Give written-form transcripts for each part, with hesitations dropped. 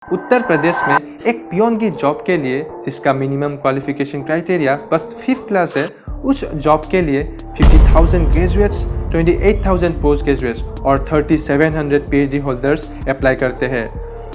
उत्तर प्रदेश में एक पियोन की जॉब के लिए जिसका मिनिमम क्वालिफिकेशन क्राइटेरिया बस 5th क्लास है, उस जॉब के लिए 50,000 ग्रेजुएट्स, 28,000 पोस्ट ग्रेजुएट्स और 3,700 PhD होल्डर्स अप्लाई करते हैं।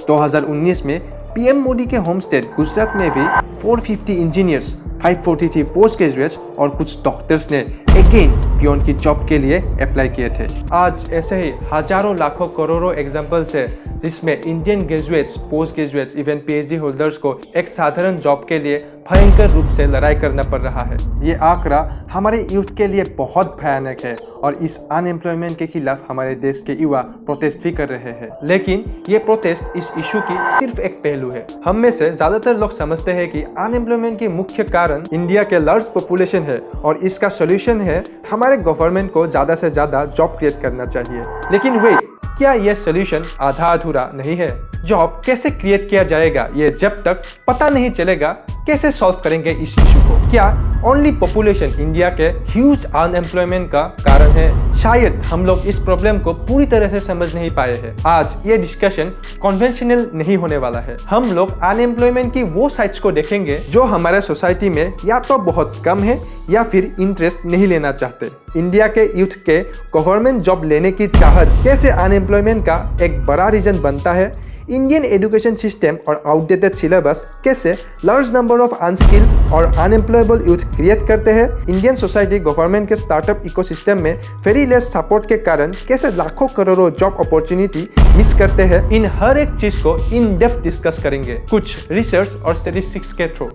2019 में पीएम मोदी के होम स्टेट गुजरात में भी 450 इंजीनियर्स, 543 पोस्ट ग्रेजुएट्स और कुछ डॉक्टर्स ने अगेन पियोन की जॉब के लिए अप्लाई किए थे। आज ऐसे ही हजारों लाखों करोड़ों एग्जाम्पल्स है जिसमें Indian graduates, post graduates, even PhD holders को एक साधारण जॉब के लिए भयंकर रूप से लड़ाई करना पड़ रहा है। ये आंकड़ा हमारे यूथ के लिए बहुत भयानक है और इस अनएम्प्लॉयमेंट के खिलाफ हमारे देश के युवा प्रोटेस्ट भी कर रहे हैं। लेकिन ये प्रोटेस्ट इस इशू की सिर्फ एक पहलू है। हम में से ज्यादातर लोग समझते हैं कि अनएम्प्लॉयमेंट की मुख्य कारण इंडिया के लार्ज पॉपुलेशन है और इसका सोल्यूशन है हमारे गवर्नमेंट को ज्यादा से ज्यादा जॉब क्रिएट करना चाहिए। लेकिन क्या यह सोल्यूशन आधा अधूरा नहीं है? जॉब कैसे क्रिएट किया जाएगा ये जब तक पता नहीं चलेगा कैसे सॉल्व करेंगे इस इशू को? क्या ओनली पॉपुलेशन इंडिया के ह्यूज अनएम्प्लॉयमेंट का कारण है? शायद हम लोग इस प्रॉब्लम को पूरी तरह से समझ नहीं पाए हैं। आज ये डिस्कशन कन्वेंशनल नहीं होने वाला है। हम लोग अनएम्प्लॉयमेंट की वो साइड्स को देखेंगे जो हमारे सोसाइटी में या तो बहुत कम है या फिर इंटरेस्ट नहीं लेना चाहते। इंडिया के यूथ के गवर्नमेंट जॉब लेने की चाहत कैसे अनएम्प्लॉयमेंट का एक बड़ा रीजन बनता है? इंडियन एजुकेशन सिस्टम और आउटडेटेड सिलेबस कैसे लार्ज नंबर ऑफ अनस्किल्ड और अनएम्प्लॉयबल यूथ क्रिएट करते हैं? इंडियन सोसाइटी गवर्नमेंट के स्टार्टअप इकोसिस्टम में वेरी लेस सपोर्ट के कारण कैसे लाखों करोड़ों जॉब अपॉर्चुनिटी मिस करते हैं? इन हर एक चीज को इन डेप्थ डिस्कस करेंगे कुछ रिसर्च और स्टैटिस्टिक्स के through.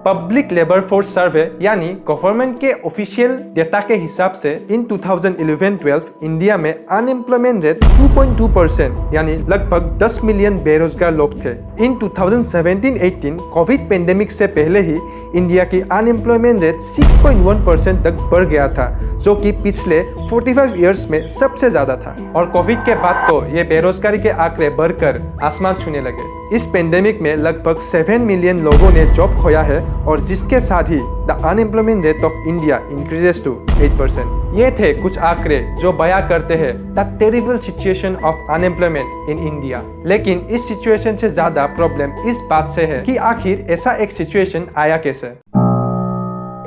Public labour force survey यानी गवर्नमेंट के ऑफिशियल डेटा के हिसाब से इन 2011-12 इंडिया में अनएम्प्लॉयमेंट रेट 2.2% यानी लगभग 10 मिलियन बेरोजगार लोग थे। इन 2017-18 कोविड पेंडेमिक से पहले ही इंडिया की अनएम्प्लॉयमेंट रेट 6.1% तक बढ़ गया था, जो कि पिछले 45 इयर्स में सबसे ज्यादा था। और कोविड के बाद तो ये बेरोजगारी के आंकड़े बढ़कर आसमान छूने लगे। इस पेंडेमिक में लगभग 7 मिलियन लोगों ने जॉब खोया है और जिसके साथ ही the unemployment rate of India increases to 8%। ये थे कुछ आंकड़े जो बयां करते हैं the terrible situation of unemployment in India. लेकिन इस सिचुएशन से ज्यादा प्रॉब्लम इस बात से है कि आखिर ऐसा एक सिचुएशन आया कैसे।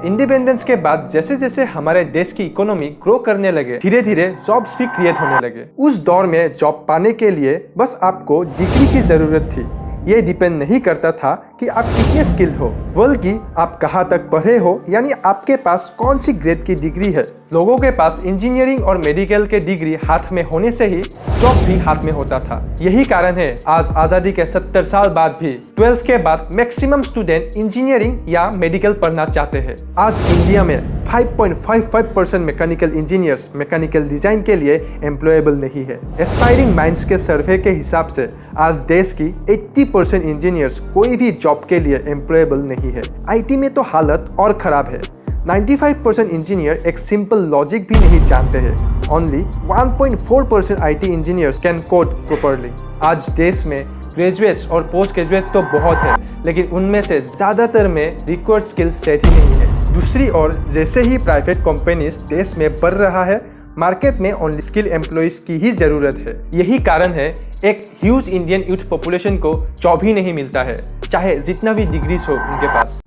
इंडिपेंडेंस के बाद जैसे जैसे हमारे देश की इकोनॉमी ग्रो करने लगे, धीरे धीरे जॉब्स भी क्रिएट होने लगे। उस दौर में जॉब पाने के लिए बस आपको डिग्री की जरूरत थी। ये डिपेंड नहीं करता था कि आप कितने स्किल्ड हो, बल्कि आप कहाँ तक पढ़े हो, यानी आपके पास कौन सी ग्रेड की डिग्री है। लोगों के पास इंजीनियरिंग और मेडिकल के डिग्री हाथ में होने से ही जॉब भी हाथ में होता था। यही कारण है आज आजादी के 70 साल बाद भी 12th के बाद मैक्सिमम स्टूडेंट इंजीनियरिंग या मेडिकल पढ़ना चाहते हैं। आज इंडिया में 5.55% मैकेनिकल इंजीनियर्स मैकेनिकल डिजाइन के लिए एम्प्लॉयबल नहीं है। एस्पायरिंग माइंड्स के सर्वे के हिसाब से आज देश की 80% इंजीनियर्स कोई भी जॉब के लिए एम्प्लॉयबल नहीं है। आईटी में तो हालत और खराब है। 95% इंजीनियर एक सिंपल लॉजिक भी नहीं जानते हैं। Only 1.4% IT engineers can code properly. आज देश में ग्रेजुएट्स और पोस्ट ग्रेजुएट तो बहुत है, लेकिन उनमें से ज्यादातर में रिक्वायर्ड स्किल सेट ही नहीं है। दूसरी ओर जैसे ही प्राइवेट कंपनीज देश में बढ़ रहा है, मार्केट में ओनली स्किल एम्प्लॉइज की ही जरूरत है। यही कारण है एक ह्यूज इंडियन यूथ पॉपुलेशन को जॉब ही नहीं मिलता है, चाहे जितना भी डिग्रीज हो उनके पास।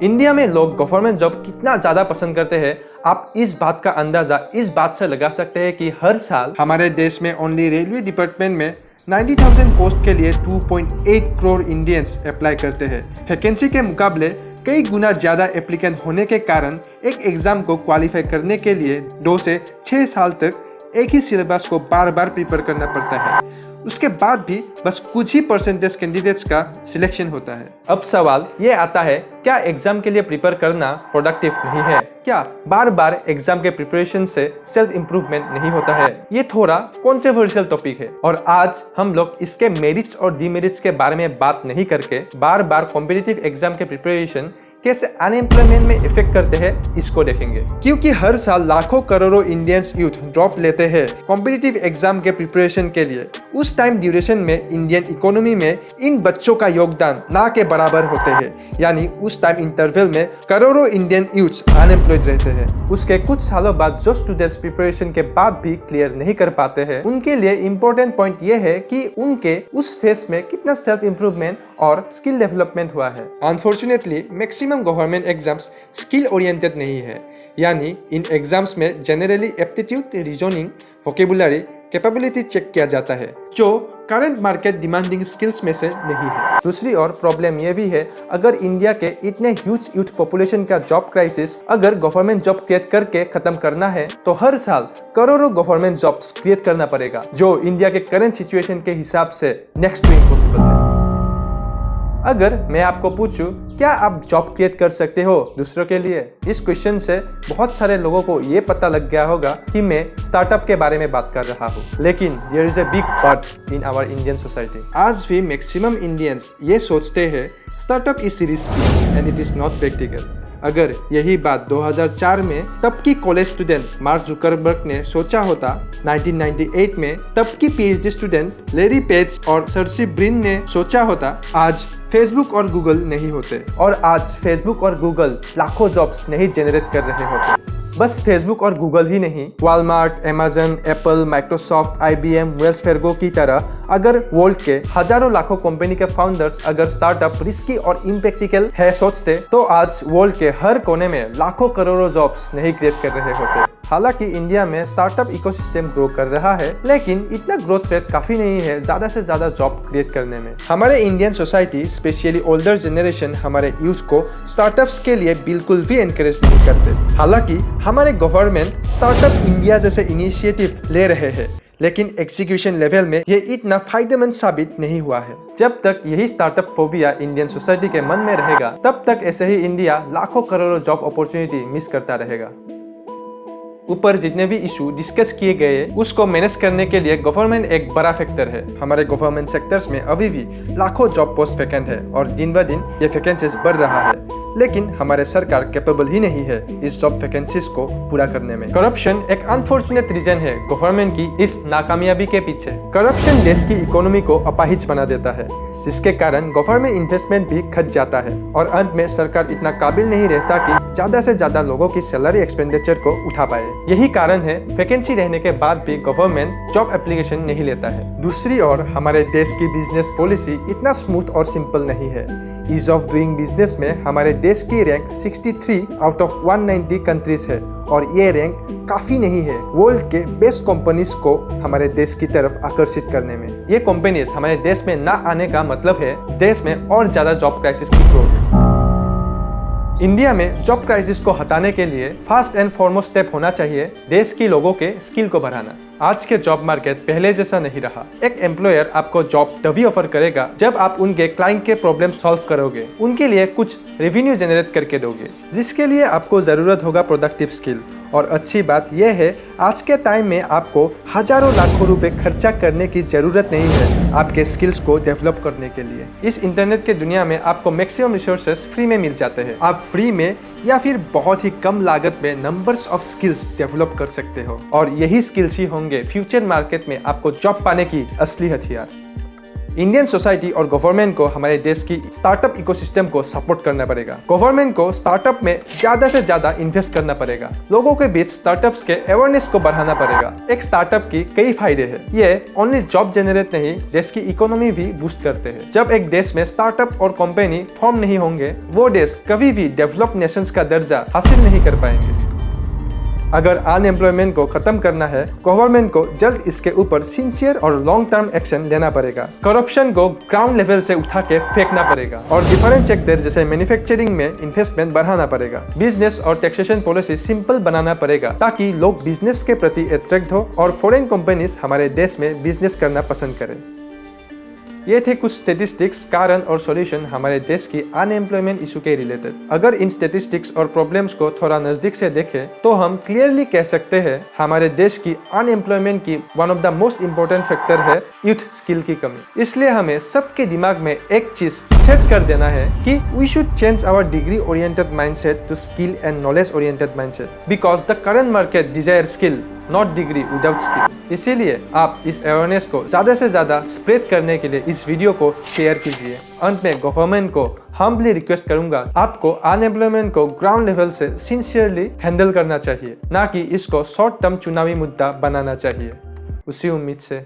इंडिया में लोग गवर्नमेंट जॉब कितना ज्यादा पसंद करते हैं, आप इस बात का अंदाजा इस बात से लगा सकते हैं कि हर साल हमारे देश में ओनली रेलवे डिपार्टमेंट में 90,000 पोस्ट के लिए 2.8 करोड़ इंडियंस अप्लाई करते हैं। वैकेंसी के मुकाबले कई गुना ज्यादा एप्लीकेंट होने के कारण एक एग्जाम को क्वालिफाई करने के लिए 2 से 6 साल तक एक ही सिलेबस को बार बार प्रिपेयर करना पड़ता है। उसके बाद भी बस कुछ ही परसेंटेज कैंडिडेट्स का सिलेक्शन होता है। अब सवाल ये आता है, क्या एग्जाम के लिए प्रिपेयर करना प्रोडक्टिव नहीं है? क्या बार बार एग्जाम के प्रिपरेशन से सेल्फ इंप्रूवमेंट नहीं होता है? ये थोड़ा कंट्रोवर्शियल टॉपिक है और आज हम लोग इसके मेरिट्स और डिमेरिट्स के बारे में बात नहीं करके बार बार कॉम्पिटिटिव एग्जाम के प्रिपरेशन कैसे अनएम्प्लॉयमेंट में इफेक्ट करते हैं इसको देखेंगे। क्योंकि हर साल लाखों करोड़ों इंडियंस यूथ ड्रॉप लेते हैं कॉम्पिटिटिव एग्जाम के प्रिपरेशन के लिए, उस टाइम ड्यूरेशन में इंडियन इकोनॉमी में इन बच्चों का योगदान ना के बराबर होते हैं। यानी उस टाइम इंटरवल में करोड़ों इंडियन यूथ्स अनएम्प्लॉयड रहते हैं। उसके कुछ सालों बाद जो स्टूडेंट्स प्रिपरेशन के बाद भी क्लियर नहीं कर पाते हैं, उनके लिए इम्पोर्टेंट पॉइंट ये है कि उनके उस फेस में कितना सेल्फ इम्प्रूवमेंट और स्किल डेवलपमेंट हुआ है। Unfortunately maximum government exams skill oriented नहीं है, यानी इन एग्जाम्स में generally aptitude, reasoning, vocabulary, capability check किया जाता है, जो करंट मार्केट डिमांडिंग स्किल्स में से नहीं है। दूसरी और प्रॉब्लम ये भी है, अगर इंडिया के इतने ह्यूज यूथ पॉपुलेशन का जॉब क्राइसिस अगर गवर्नमेंट जॉब क्रिएट करके खत्म करना है तो हर साल करोड़ों गवर्नमेंट जॉब्स क्रिएट करना पड़ेगा, जो इंडिया के करंट सिचुएशन के हिसाब से नेक्स्ट टू इम्पॉसिबल है। अगर मैं आपको पूछूं क्या आप जॉब क्रिएट कर सकते हो दूसरों के लिए, इस क्वेश्चन से बहुत सारे लोगों को ये पता लग गया होगा कि मैं स्टार्टअप के बारे में बात कर रहा हूँ। लेकिन there is a big but in our Indian society. आज भी मैक्सिमम इंडियंस ये सोचते हैं startup is risky and it is not practical. अगर यही बात 2004 में तब की कॉलेज स्टूडेंट मार्क जुकरबर्ग ने सोचा होता, 1998 में तब की पीएचडी स्टूडेंट लेरी पेज और सर्जी ब्रिन ने सोचा होता, आज फेसबुक और गूगल नहीं होते और आज फेसबुक और गूगल लाखों जॉब्स नहीं जनरेट कर रहे होते। बस फेसबुक और गूगल ही नहीं, Walmart, Amazon, Apple, Microsoft, IBM, Wells Fargo की तरह अगर वर्ल्ड के हजारों लाखों कंपनी के फाउंडर्स अगर स्टार्टअप रिस्की और इम्प्रैक्टिकल है सोचते तो आज वर्ल्ड के हर कोने में लाखों करोड़ों जॉब्स नहीं क्रिएट कर रहे होते। हालांकि इंडिया में स्टार्टअप इकोसिस्टम ग्रो कर रहा है, लेकिन इतना ग्रोथ रेट काफी नहीं है ज्यादा से ज्यादा जॉब क्रिएट करने में। हमारे Indian society specially older generation हमारे यूथ को स्टार्टअप्स के लिए बिल्कुल भी एनकरेज नहीं करते। हालांकि हमारे गवर्नमेंट स्टार्टअप इंडिया जैसे इनिशिएटिव ले रहे हैं, लेकिन एग्जीक्यूशन लेवल में ये इतना फायदेमंद साबित नहीं हुआ है। जब तक यही स्टार्टअप फोबिया इंडियन सोसाइटी के मन में रहेगा, तब तक ऐसे ही इंडिया लाखों करोड़ों जॉब अपॉर्चुनिटी मिस करता रहेगा। ऊपर जितने भी इशू डिस्कस किए गए उसको मैनेज करने के लिए गवर्नमेंट एक बड़ा फैक्टर है। हमारे गवर्नमेंट सेक्टर्स में अभी भी लाखों जॉब पोस्ट वैकेंट है और दिन ब दिन ये वैकेंसीज बढ़ रहा है, लेकिन हमारे सरकार कैपेबल ही नहीं है इस जॉब वैकेंसीज को पूरा करने में। करप्शन एक अनफॉर्चुनेट रीजन है गवर्नमेंट की इस नाकामयाबी के पीछे। करप्शन देश की इकोनॉमी को अपाहिज बना देता है, जिसके कारण गवर्नमेंट इन्वेस्टमेंट भी घट जाता है और अंत में सरकार इतना काबिल नहीं रहता कि ज्यादा से ज्यादा लोगों की सैलरी एक्सपेंडिचर को उठा पाए। यही कारण है वैकेंसी रहने के बाद भी गवर्नमेंट जॉब एप्लीकेशन नहीं लेता है। दूसरी ओर हमारे देश की बिजनेस पॉलिसी इतना स्मूथ और सिंपल नहीं है। ईज ऑफ डूइंग बिजनेस में हमारे देश की रैंक 63 आउट ऑफ 190 कंट्रीज है और ये रैंक काफी नहीं है वर्ल्ड के बेस्ट कंपनीज को हमारे देश की तरफ आकर्षित करने में। ये कंपनीज हमारे देश में ना आने का मतलब है देश में और ज्यादा जॉब क्राइसिस की ग्रोथ। इंडिया में जॉब क्राइसिस को हटाने के लिए फर्स्ट एंड फॉरमोस्ट स्टेप होना चाहिए देश के लोगों के स्किल को बढ़ाना। आज के जॉब मार्केट पहले जैसा नहीं रहा। एक एम्प्लॉयर आपको जॉब तभी ऑफर करेगा जब आप उनके क्लाइंट के प्रॉब्लम सॉल्व करोगे, उनके लिए कुछ रेवेन्यू जनरेट करके दोगे, जिसके लिए आपको जरूरत होगा प्रोडक्टिव स्किल। और अच्छी बात यह है आज के टाइम में आपको हजारों लाखों रुपए खर्चा करने की जरूरत नहीं है आपके स्किल्स को डेवलप करने के लिए। इस इंटरनेट के दुनिया में आपको मैक्सिमम रिसोर्सेज फ्री में मिल जाते हैं। आप फ्री में या फिर बहुत ही कम लागत में नंबर्स ऑफ स्किल्स डेवलप कर सकते हो और यही स्किल्स ही होंगे फ्यूचर मार्केट में आपको जॉब पाने की असली हथियार। इंडियन सोसाइटी और गवर्नमेंट को हमारे देश की स्टार्टअप इकोसिस्टम को सपोर्ट करना पड़ेगा। गवर्नमेंट को स्टार्टअप में ज्यादा से ज्यादा इन्वेस्ट करना पड़ेगा। लोगों के बीच स्टार्टअप्स के अवेयरनेस को बढ़ाना पड़ेगा। एक स्टार्टअप की कई फायदे हैं। ये ओनली जॉब जनरेट नहीं, देश की इकोनॉमी भी बूस्ट करते हैं। जब एक देश में स्टार्टअप और कंपनी फॉर्म नहीं होंगे, वो देश कभी भी डेवलप्ड नेशंस का दर्जा हासिल नहीं कर पाएंगे। अगर अनएम्प्लॉयमेंट को खत्म करना है, गवर्नमेंट को जल्द इसके ऊपर सिंसियर और लॉन्ग टर्म एक्शन लेना पड़ेगा। करप्शन को ग्राउंड लेवल से उठा के फेंकना पड़ेगा और डिफरेंट सेक्टर जैसे मैन्युफैक्चरिंग में इन्वेस्टमेंट बढ़ाना पड़ेगा। बिजनेस और टैक्सेशन पॉलिसी सिंपल बनाना पड़ेगा ताकि लोग बिजनेस के प्रति अट्रैक्ट हो और फॉरेन कंपनीज हमारे देश में बिजनेस करना पसंद करें। ये थे कुछ स्टेटिस्टिक्स, कारण और सॉल्यूशन हमारे देश की अनएम्प्लॉयमेंट इशू के रिलेटेड। अगर इन स्टेटिस्टिक्स और प्रॉब्लम्स को थोड़ा नजदीक से देखें तो हम क्लियरली कह सकते हैं हमारे देश की अनएम्प्लॉयमेंट की one of the most important factor है यूथ स्किल की कमी। इसलिए हमें सबके दिमाग में एक चीज सेट कर देना है कि we should change our degree oriented mindset to skill and knowledge oriented mindset because the current market desire skill not degree without skill. इसीलिए आप इस अवेयरनेस को ज्यादा से ज्यादा स्प्रेड करने के लिए इस वीडियो को शेयर कीजिए। अंत में गवर्नमेंट को हम्बली रिक्वेस्ट करूंगा, आपको अनएम्प्लॉयमेंट को ग्राउंड लेवल से सिंसियरली हैंडल करना चाहिए, ना कि इसको शॉर्ट टर्म चुनावी मुद्दा बनाना चाहिए। उसी उम्मीद से